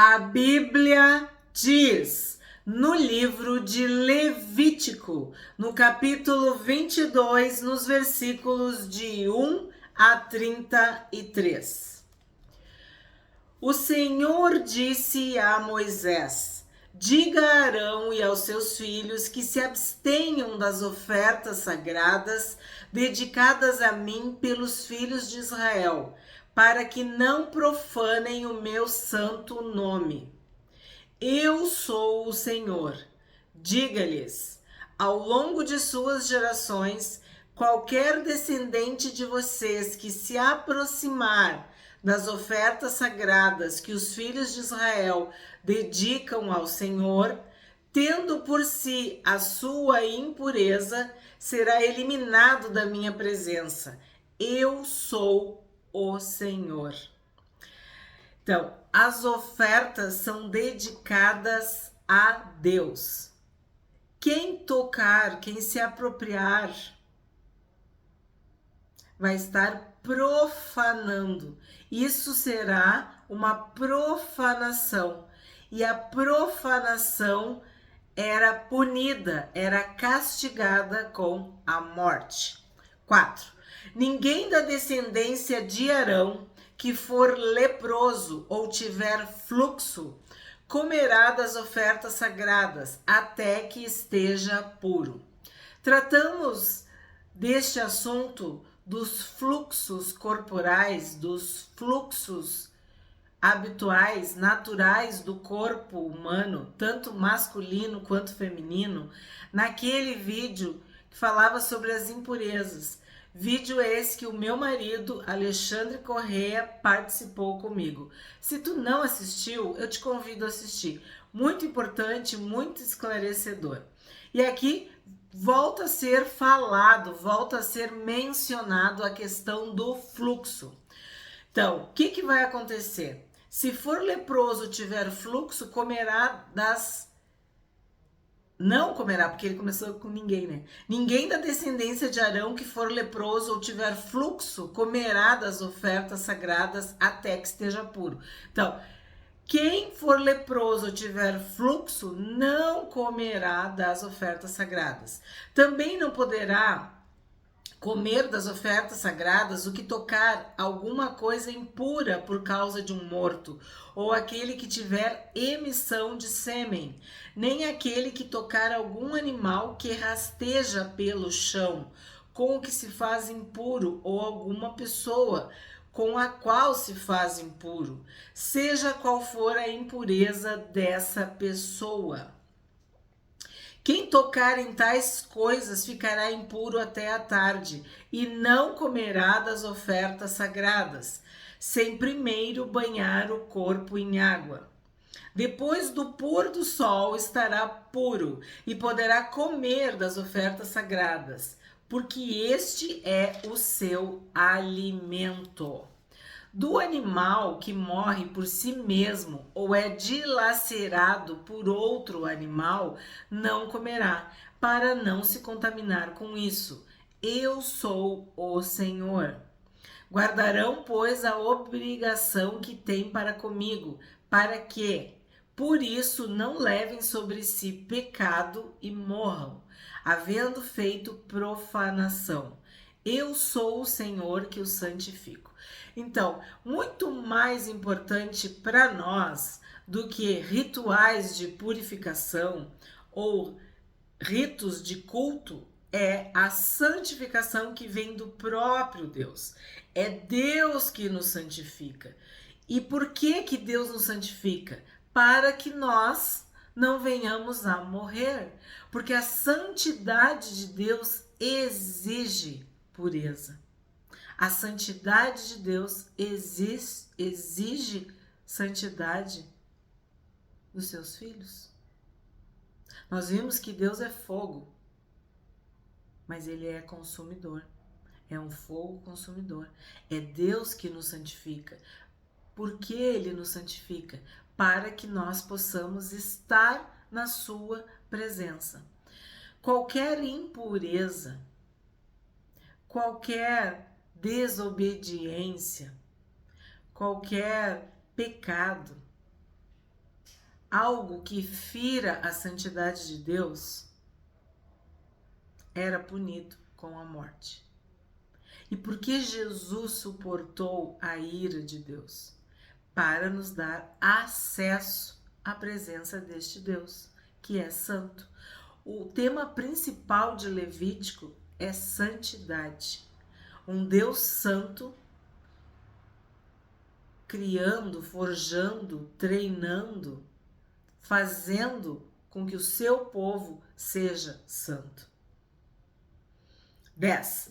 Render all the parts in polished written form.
A Bíblia diz no livro de Levítico, no capítulo 22, nos versículos de 1 a 33. O Senhor disse a Moisés: diga a Arão e aos seus filhos que se abstenham das ofertas sagradas dedicadas a mim pelos filhos de Israel, para que não profanem o meu santo nome. Eu sou o Senhor. Diga-lhes: ao longo de suas gerações, qualquer descendente de vocês que se aproximar das ofertas sagradas que os filhos de Israel dedicam ao Senhor, tendo por si a sua impureza, será eliminado da minha presença. Eu sou o Senhor. Então, as ofertas são dedicadas a Deus. Quem tocar, quem se apropriar, vai estar profanando. Isso será uma profanação. E a profanação era punida, era castigada com a morte. 4. Ninguém da descendência de Arão que for leproso ou tiver fluxo comerá das ofertas sagradas até que esteja puro. Tratamos deste assunto dos fluxos corporais, dos fluxos habituais, naturais do corpo humano, tanto masculino quanto feminino, naquele vídeo que falava sobre as impurezas. Vídeo esse que o meu marido, Alexandre Correia, participou comigo. Se tu não assistiu, eu te convido a assistir. Muito importante, muito esclarecedor. E aqui volta a ser falado, volta a ser mencionado a questão do fluxo. Então, o que vai acontecer? Se for leproso, tiver fluxo, comerá das... Não comerá, porque ele começou com ninguém, né? Ninguém da descendência de Arão que for leproso ou tiver fluxo, comerá das ofertas sagradas até que esteja puro. Então, quem for leproso ou tiver fluxo, não comerá das ofertas sagradas. Também não poderá comer das ofertas sagradas o que tocar alguma coisa impura por causa de um morto, ou aquele que tiver emissão de sêmen, nem aquele que tocar algum animal que rasteja pelo chão, com o que se faz impuro, ou alguma pessoa com a qual se faz impuro, seja qual for a impureza dessa pessoa. Quem tocar em tais coisas ficará impuro até a tarde, e não comerá das ofertas sagradas, sem primeiro banhar o corpo em água. Depois do pôr do sol estará puro, e poderá comer das ofertas sagradas, porque este é o seu alimento. Do animal que morre por si mesmo ou é dilacerado por outro animal, não comerá, para não se contaminar com isso. Eu sou o Senhor. Guardarão, pois, a obrigação que têm para comigo, para que, por isso, não levem sobre si pecado e morram, havendo feito profanação. Eu sou o Senhor que os santifico. Então, muito mais importante para nós do que rituais de purificação ou ritos de culto é a santificação que vem do próprio Deus. É Deus que nos santifica. E por que Deus nos santifica? Para que nós não venhamos a morrer. Porque a santidade de Deus exige pureza. A santidade de Deus exige santidade dos seus filhos. Nós vimos que Deus é fogo, mas Ele é consumidor. É um fogo consumidor. É Deus que nos santifica. Por que Ele nos santifica? Para que nós possamos estar na sua presença. Qualquer impureza, qualquer desobediência, qualquer pecado algo que fira a santidade de Deus, era punido com a morte. E por que Jesus suportou a ira de Deus? Para nos dar acesso à presença deste Deus, que é santo. O tema principal de Levítico é santidade. Um Deus santo criando, forjando, treinando, fazendo com que o seu povo seja santo. 10.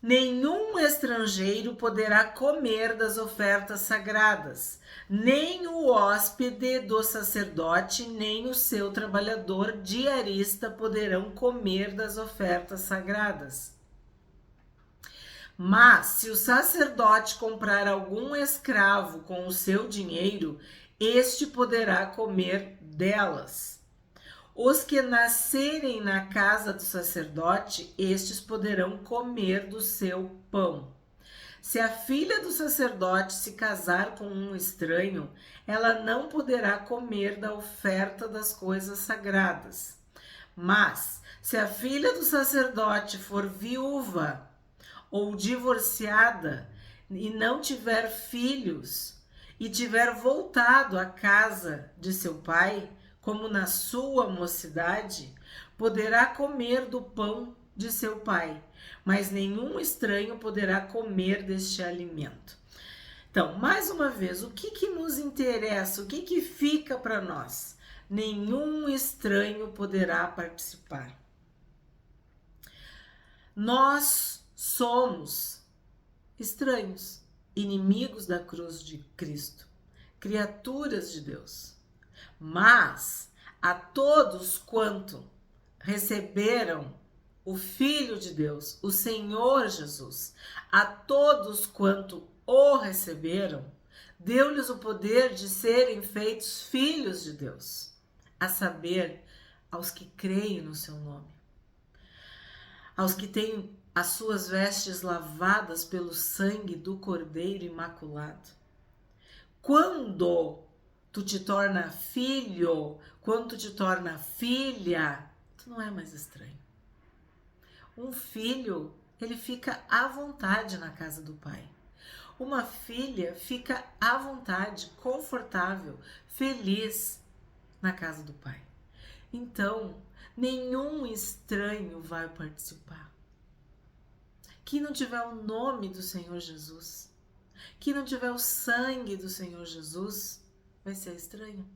Nenhum estrangeiro poderá comer das ofertas sagradas, nem o hóspede do sacerdote, nem o seu trabalhador diarista poderão comer das ofertas sagradas. Mas, se o sacerdote comprar algum escravo com o seu dinheiro, este poderá comer delas. Os que nascerem na casa do sacerdote, estes poderão comer do seu pão. Se a filha do sacerdote se casar com um estranho, ela não poderá comer da oferta das coisas sagradas. Mas, se a filha do sacerdote for viúva ou divorciada e não tiver filhos e tiver voltado à casa de seu pai, como na sua mocidade, poderá comer do pão de seu pai, mas nenhum estranho poderá comer deste alimento. Então, mais uma vez, o que nos interessa? O que fica para nós? Nenhum estranho poderá participar. Nós somos estranhos, inimigos da cruz de Cristo, criaturas de Deus. Mas a todos quanto receberam o Filho de Deus, o Senhor Jesus, a todos quanto o receberam, deu-lhes o poder de serem feitos filhos de Deus, a saber, aos que creem no seu nome, aos que têm as suas vestes lavadas pelo sangue do Cordeiro Imaculado. Quando tu te torna filho, quando tu te torna filha, tu não é mais estranho. Um filho, ele fica à vontade na casa do pai. Uma filha fica à vontade, confortável, feliz na casa do pai. Então, nenhum estranho vai participar. Que não tiver o nome do Senhor Jesus, que não tiver o sangue do Senhor Jesus, vai ser estranho.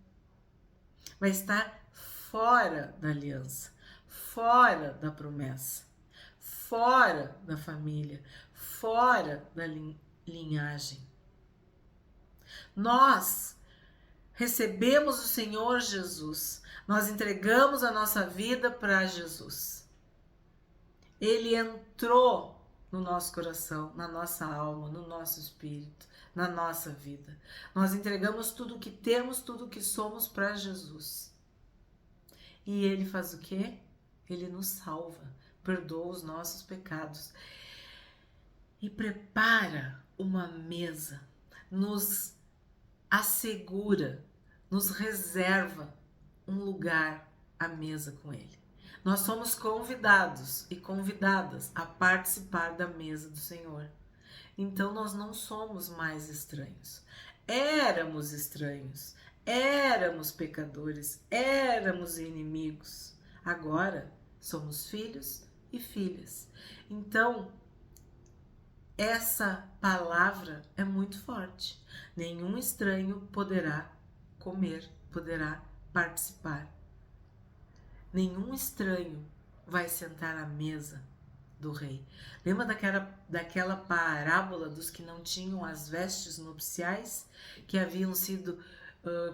Vai estar fora da aliança, fora da promessa, fora da família, fora da linhagem. Nós recebemos o Senhor Jesus, nós entregamos a nossa vida para Jesus. Ele entrou no nosso coração, na nossa alma, no nosso espírito, na nossa vida. Nós entregamos tudo o que temos, tudo o que somos para Jesus. E Ele faz o quê? Ele nos salva, perdoa os nossos pecados e prepara uma mesa, nos assegura, nos reserva um lugar à mesa com Ele. Nós somos convidados e convidadas a participar da mesa do Senhor. Então nós não somos mais estranhos. Éramos estranhos, éramos pecadores, éramos inimigos. Agora somos filhos e filhas. Então, essa palavra é muito forte. Nenhum estranho poderá comer, poderá participar. Nenhum estranho vai sentar à mesa do rei. Lembra daquela parábola dos que não tinham as vestes nupciais, que haviam sido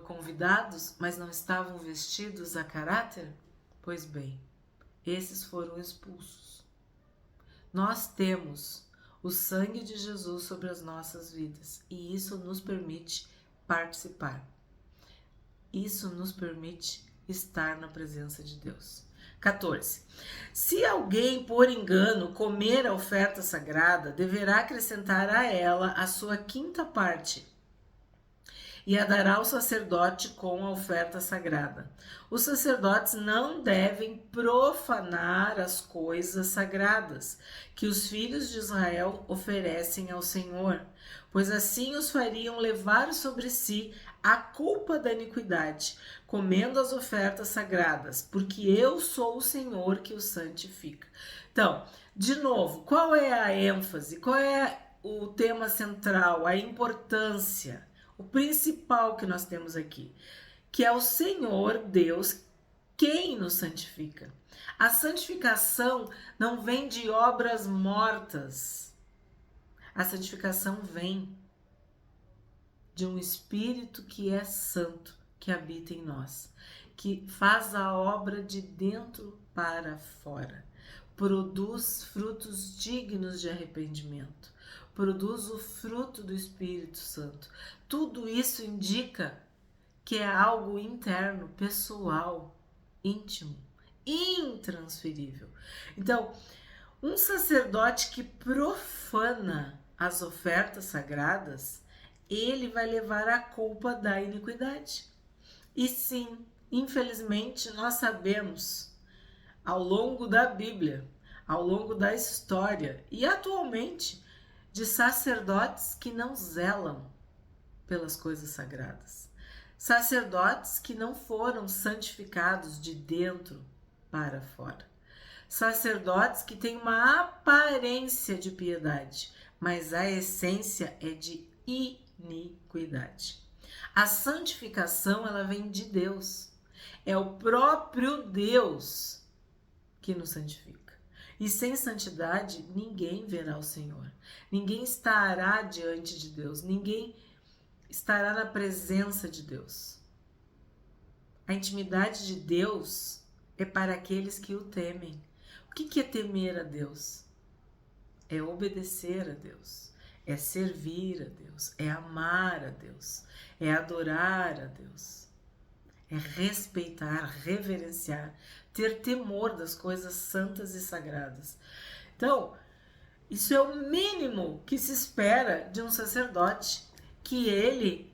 convidados, mas não estavam vestidos a caráter? Pois bem, esses foram expulsos. Nós temos o sangue de Jesus sobre as nossas vidas e isso nos permite participar. Isso nos permite estar na presença de Deus. 14. Se alguém, por engano, comer a oferta sagrada, deverá acrescentar a ela a sua quinta parte. e a dará ao sacerdote com a oferta sagrada. Os sacerdotes não devem profanar as coisas sagradas que os filhos de Israel oferecem ao Senhor, pois assim os fariam levar sobre si a culpa da iniquidade, comendo as ofertas sagradas, porque eu sou o Senhor que os santifica. Então, de novo, qual é a ênfase? Qual é o tema central, a importância, o principal que nós temos aqui? Que é o Senhor Deus quem nos santifica. A santificação não vem de obras mortas. A santificação vem de um Espírito que é santo, que habita em nós, que faz a obra de dentro para fora, produz frutos dignos de arrependimento, produz o fruto do Espírito Santo. Tudo isso indica que é algo interno, pessoal, íntimo, intransferível. Então, um sacerdote que profana as ofertas sagradas, ele vai levar a culpa da iniquidade. E sim, infelizmente, nós sabemos, ao longo da Bíblia, ao longo da história e atualmente, de sacerdotes que não zelam pelas coisas sagradas. Sacerdotes que não foram santificados de dentro para fora. Sacerdotes que têm uma aparência de piedade, mas a essência é de iniquidade. A santificação, ela vem de Deus. É o próprio Deus que nos santifica. E sem santidade, ninguém verá o Senhor. Ninguém estará diante de Deus. Ninguém estará na presença de Deus. A intimidade de Deus é para aqueles que o temem. O que é temer a Deus? É obedecer a Deus, é servir a Deus, é amar a Deus, é adorar a Deus, é respeitar, reverenciar, ter temor das coisas santas e sagradas. Então, isso é o mínimo que se espera de um sacerdote, que ele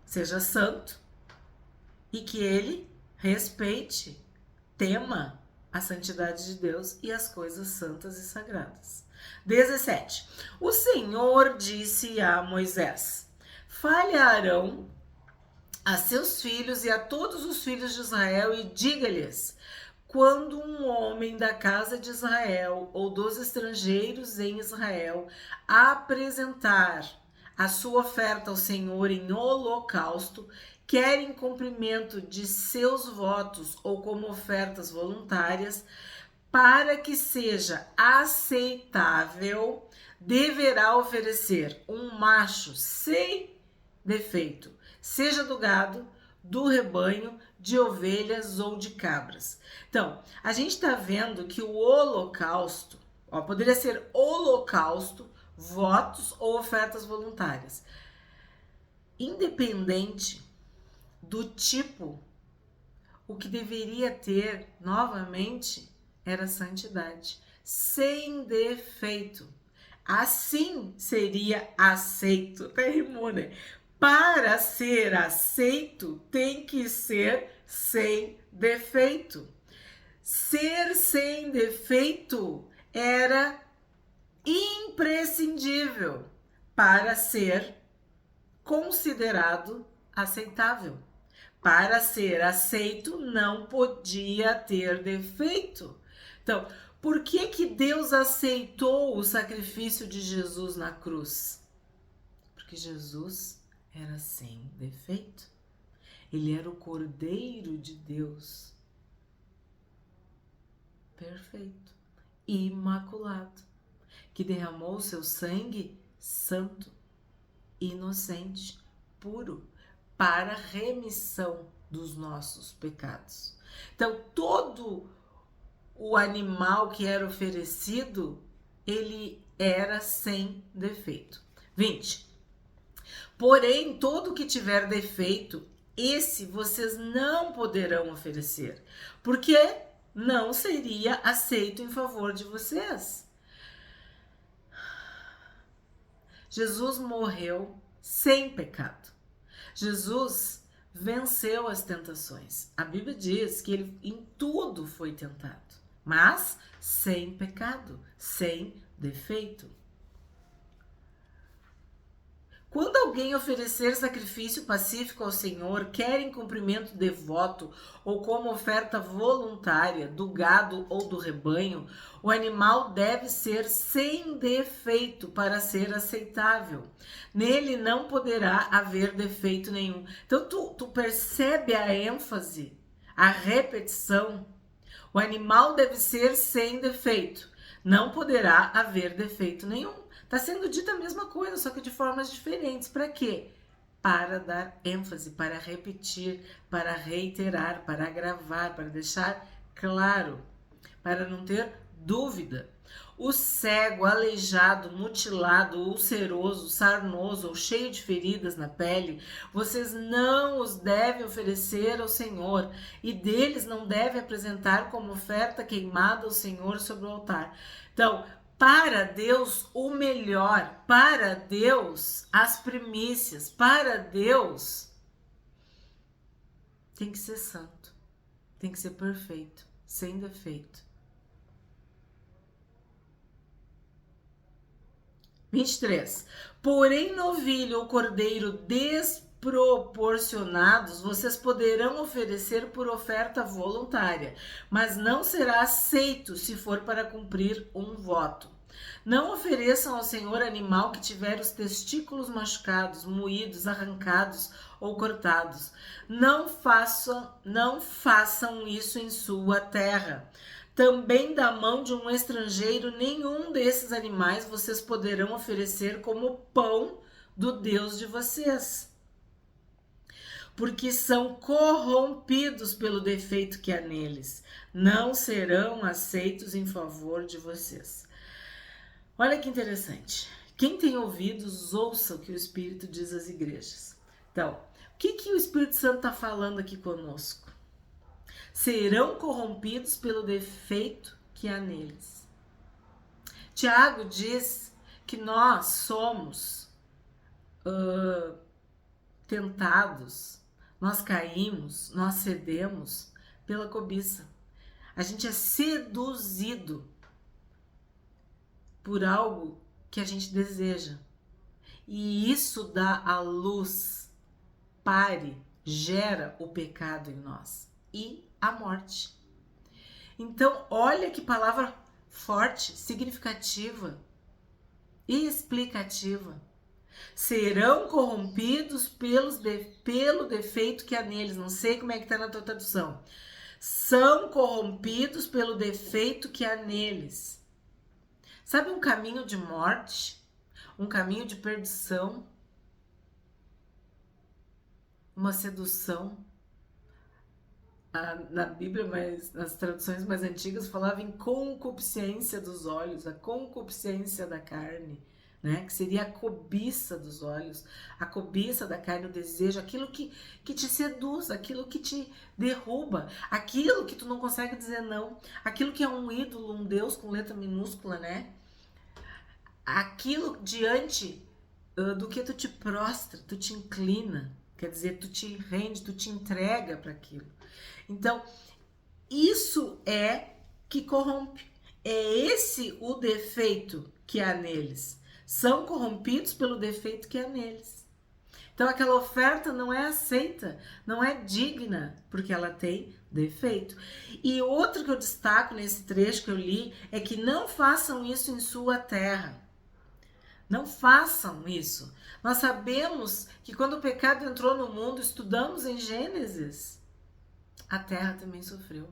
seja santo e que ele respeite, tema a santidade de Deus e as coisas santas e sagradas. 17. O Senhor disse a Moisés: fale a Arão, a seus filhos e a todos os filhos de Israel e diga-lhes: quando um homem da casa de Israel ou dos estrangeiros em Israel apresentar a sua oferta ao Senhor em holocausto, quer em cumprimento de seus votos ou como ofertas voluntárias, para que seja aceitável, deverá oferecer um macho sem defeito, seja do gado, do rebanho, de ovelhas ou de cabras. Então, a gente está vendo que o holocausto, poderia ser holocausto, votos ou ofertas voluntárias. Independente do tipo, o que deveria ter novamente era santidade, sem defeito. Assim seria aceito. Até rimou, né? Para ser aceito, tem que ser sem defeito. Ser sem defeito era imprescindível para ser considerado aceitável. Para ser aceito, não podia ter defeito. Então, por que Deus aceitou o sacrifício de Jesus na cruz? Porque Jesus era sem defeito. Ele era o Cordeiro de Deus, perfeito, imaculado, que derramou seu sangue santo, inocente, puro, para remissão dos nossos pecados. Então, todo o animal que era oferecido, ele era sem defeito. 20. Porém, todo que tiver defeito, esse vocês não poderão oferecer, porque não seria aceito em favor de vocês. Jesus morreu sem pecado. Jesus venceu as tentações. A Bíblia diz que ele em tudo foi tentado, mas sem pecado, sem defeito. Quando alguém oferecer sacrifício pacífico ao Senhor, quer em cumprimento devoto ou como oferta voluntária do gado ou do rebanho, o animal deve ser sem defeito para ser aceitável. Nele não poderá haver defeito nenhum. Então tu percebe a ênfase, a repetição. O animal deve ser sem defeito. Não poderá haver defeito nenhum. Está sendo dita a mesma coisa, só que de formas diferentes. Para quê? Para dar ênfase, para repetir, para reiterar, para agravar, para deixar claro, para não ter dúvida. O cego, aleijado, mutilado, ulceroso, sarnoso ou cheio de feridas na pele, vocês não os devem oferecer ao Senhor, e deles não devem apresentar como oferta queimada ao Senhor sobre o altar. Então, para Deus o melhor, para Deus as primícias, para Deus tem que ser santo, tem que ser perfeito, sem defeito. 23. Porém, novilho ou cordeiro desproporcionados vocês poderão oferecer por oferta voluntária, mas não será aceito se for para cumprir um voto. Não ofereçam ao Senhor animal que tiver os testículos machucados, moídos, arrancados ou cortados. Não façam isso em sua terra. Também da mão de um estrangeiro, nenhum desses animais vocês poderão oferecer como pão do Deus de vocês, porque são corrompidos pelo defeito que há neles. Não serão aceitos em favor de vocês. Olha que interessante. Quem tem ouvidos, ouça o que o Espírito diz às igrejas. Então, o que o Espírito Santo está falando aqui conosco? Serão corrompidos pelo defeito que há neles. Tiago diz que nós somos tentados, nós caímos, nós cedemos pela cobiça. A gente é seduzido por algo que a gente deseja. E isso dá a luz, gera o pecado em nós e a morte. Então, olha que palavra forte, significativa e explicativa. Serão corrompidos pelo defeito que há neles. Não sei como é que está na tua tradução. São corrompidos pelo defeito que há neles. Sabe um caminho de morte? Um caminho de perdição? Uma sedução? Na Bíblia, mas nas traduções mais antigas, falava em concupiscência dos olhos, a concupiscência da carne, né? Que seria a cobiça dos olhos, a cobiça da carne, o desejo, aquilo que te seduz, aquilo que te derruba, aquilo que tu não consegue dizer não, aquilo que é um ídolo, um Deus com letra minúscula, né? Aquilo diante do que tu te prostra, tu te inclina, quer dizer, tu te rende, tu te entrega para aquilo. Então, isso é que corrompe. É esse o defeito que há neles. São corrompidos pelo defeito que há neles. Então, aquela oferta não é aceita, não é digna, porque ela tem defeito. E outro que eu destaco nesse trecho que eu li é que não façam isso em sua terra. Não façam isso. Nós sabemos que quando o pecado entrou no mundo, estudamos em Gênesis, a terra também sofreu.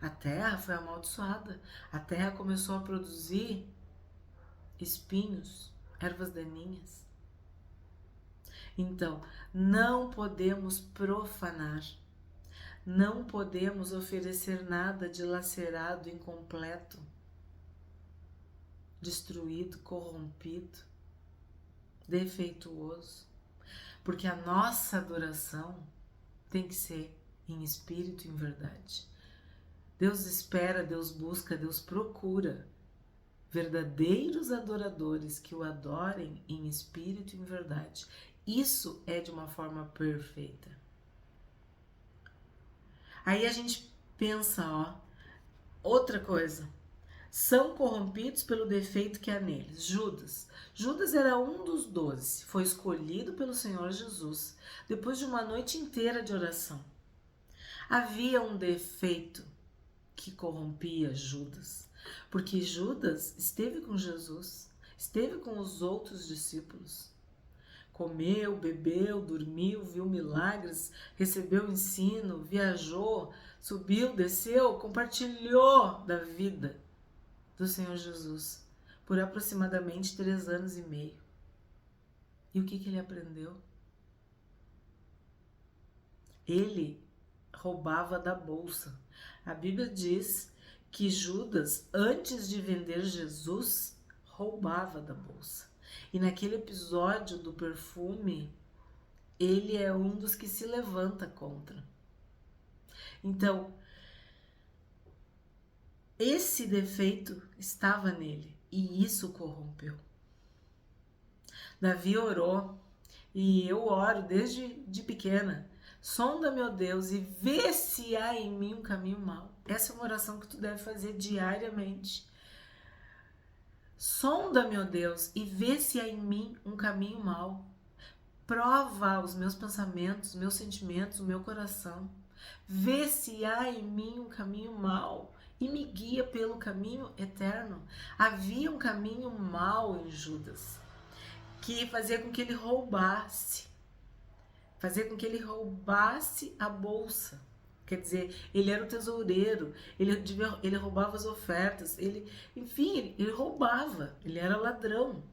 A terra foi amaldiçoada. A terra começou a produzir espinhos, ervas daninhas. Então, não podemos profanar. Não podemos oferecer nada dilacerado, incompleto, destruído, corrompido, defeituoso, porque a nossa adoração tem que ser em espírito e em verdade. Deus espera, Deus busca, Deus procura verdadeiros adoradores que o adorem em espírito e em verdade. Isso é de uma forma perfeita. Aí a gente pensa, ó, outra coisa. São corrompidos pelo defeito que há neles. Judas era um dos 12. Foi escolhido pelo Senhor Jesus depois de uma noite inteira de oração. Havia um defeito que corrompia Judas, porque Judas esteve com Jesus, esteve com os outros discípulos. Comeu, bebeu, dormiu, viu milagres, recebeu ensino, viajou, subiu, desceu, compartilhou da vida do Senhor Jesus por aproximadamente 3 anos e meio. E o que ele aprendeu? Ele roubava da bolsa. A Bíblia diz que Judas, antes de vender Jesus, roubava da bolsa. E naquele episódio do perfume, ele é um dos que se levanta contra. Então, esse defeito estava nele e isso corrompeu. Davi orou e eu oro desde pequena. Sonda, meu Deus, e vê se há em mim um caminho mau. Essa é uma oração que tu deve fazer diariamente. Sonda, meu Deus, e vê se há em mim um caminho mau. Prova os meus pensamentos, meus sentimentos, o meu coração. Vê se há em mim um caminho mau e me guia pelo caminho eterno. Havia um caminho mau em Judas que fazia com que ele roubasse. Fazia com que ele roubasse a bolsa. Quer dizer, ele era o tesoureiro, ele roubava as ofertas, ele roubava, ele era ladrão.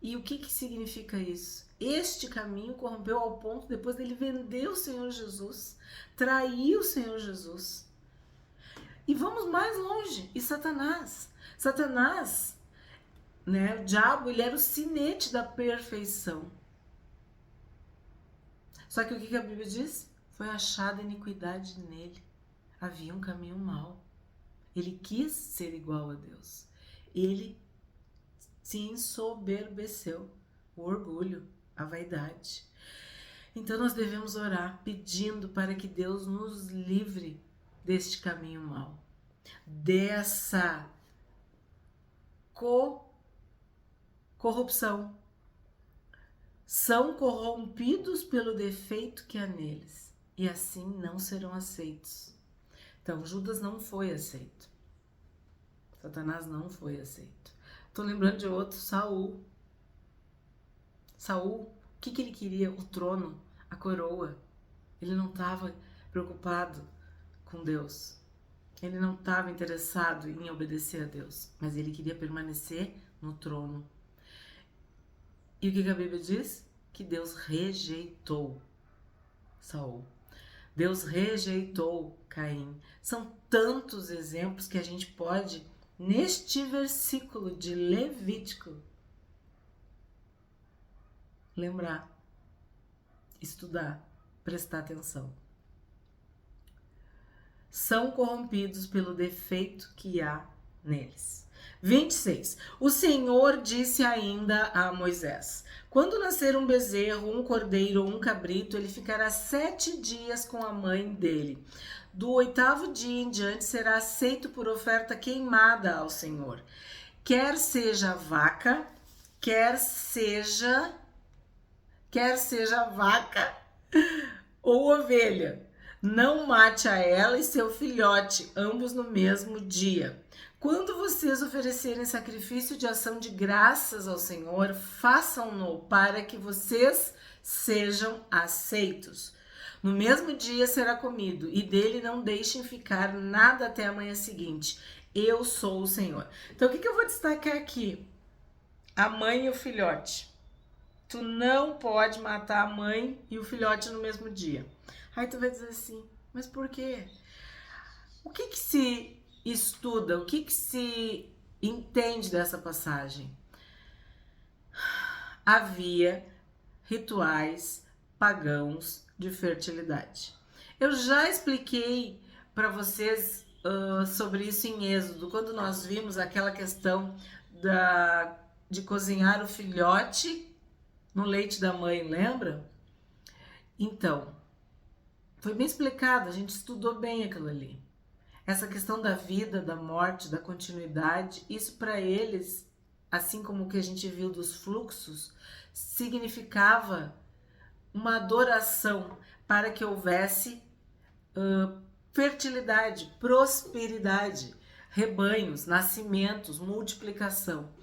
E o que significa isso? Este caminho corrompeu ao ponto, depois dele vender o Senhor Jesus, trair o Senhor Jesus. E vamos mais longe, e Satanás, né, o diabo, ele era o sinete da perfeição. Só que o que a Bíblia diz? Foi achada iniquidade nele. Havia um caminho mau. Ele quis ser igual a Deus. Ele se ensoberbeceu. O orgulho, a vaidade. Então nós devemos orar pedindo para que Deus nos livre deste caminho mau. Dessa corrupção. São corrompidos pelo defeito que há neles, e assim não serão aceitos. Então, Judas não foi aceito. Satanás não foi aceito. Estou lembrando de outro, Saul. Saul, o que ele queria? O trono, a coroa. Ele não estava preocupado com Deus. Ele não estava interessado em obedecer a Deus, mas ele queria permanecer no trono. E o que a Bíblia diz? Que Deus rejeitou Saul. Deus rejeitou Caim. São tantos exemplos que a gente pode, neste versículo de Levítico, lembrar, estudar, prestar atenção. São corrompidos pelo defeito que há neles. 26. O Senhor disse ainda a Moisés: quando nascer um bezerro, um cordeiro ou um cabrito, ele ficará 7 dias com a mãe dele. Do 8º dia em diante será aceito por oferta queimada ao Senhor. Quer seja vaca, quer seja vaca ou ovelha. Não mate a ela e seu filhote, ambos no mesmo dia. Quando vocês oferecerem sacrifício de ação de graças ao Senhor, façam-no para que vocês sejam aceitos. No mesmo dia será comido, e dele não deixem ficar nada até a manhã seguinte. Eu sou o Senhor. Então, o que eu vou destacar aqui? A mãe e o filhote. Tu não pode matar a mãe e o filhote no mesmo dia. Aí tu vai dizer assim, mas por quê? O que se estuda, o que se entende dessa passagem? Havia rituais pagãos de fertilidade. Eu já expliquei para vocês sobre isso em Êxodo, quando nós vimos aquela questão de cozinhar o filhote no leite da mãe, lembra? Então, foi bem explicado, a gente estudou bem aquilo ali. Essa questão da vida, da morte, da continuidade, isso para eles, assim como o que a gente viu dos fluxos, significava uma adoração para que houvesse fertilidade, prosperidade, rebanhos, nascimentos, multiplicação.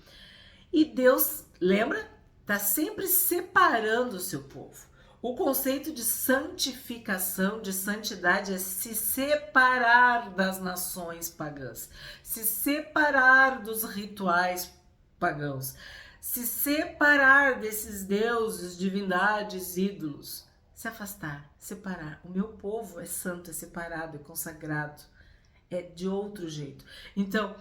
E Deus, lembra? Está sempre separando o seu povo. O conceito de santificação, de santidade, é se separar das nações pagãs, se separar dos rituais pagãos, se separar desses deuses, divindades, ídolos, se afastar, separar. O meu povo é santo, é separado, é consagrado, é de outro jeito. Então,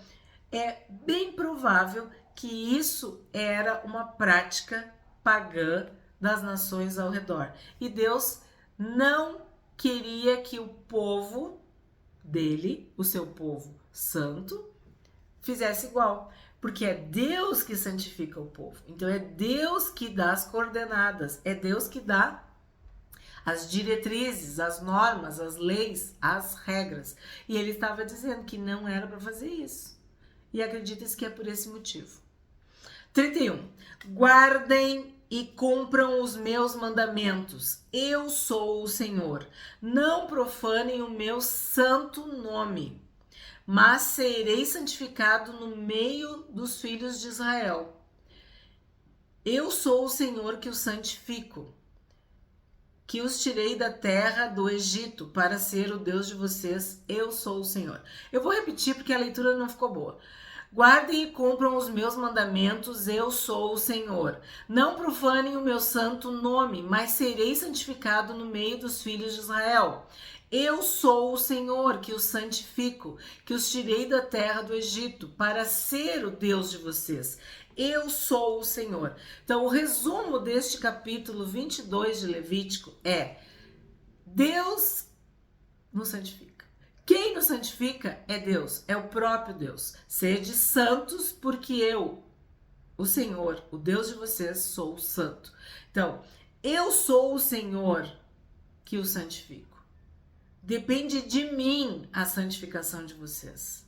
é bem provável que isso era uma prática pagã das nações ao redor. E Deus não queria que o povo dele, o seu povo santo, fizesse igual. Porque é Deus que santifica o povo. Então é Deus que dá as coordenadas, é Deus que dá as diretrizes, as normas, as leis, as regras. E ele estava dizendo que não era para fazer isso. E acredita-se que é por esse motivo. 31. Guardem e cumpram os meus mandamentos. Eu sou o Senhor. Não profanem o meu santo nome, mas serei santificado no meio dos filhos de Israel. Eu sou o Senhor que os santifico, que os tirei da terra do Egito para ser o Deus de vocês. Eu sou o Senhor. Eu vou repetir porque a leitura não ficou boa. Guardem e cumpram os meus mandamentos, eu sou o Senhor. Não profanem o meu santo nome, mas serei santificado no meio dos filhos de Israel. Eu sou o Senhor que os santifico, que os tirei da terra do Egito para ser o Deus de vocês. Eu sou o Senhor. Então, o resumo deste capítulo 22 de Levítico é: Deus nos santifica. Quem nos santifica é Deus, é o próprio Deus. Sede santos, porque eu, o Senhor, o Deus de vocês, sou santo. Então, eu sou o Senhor que os santifico. Depende de mim a santificação de vocês.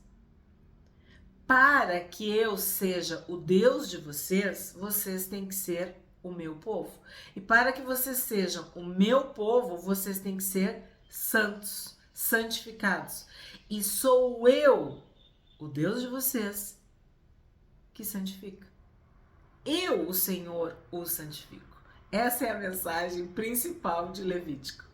Para que eu seja o Deus de vocês, vocês têm que ser o meu povo. E para que vocês sejam o meu povo, vocês têm que ser santos, santificados. E sou eu, o Deus de vocês, que santifica. Eu, o Senhor, o santifico. Essa é a mensagem principal de Levítico.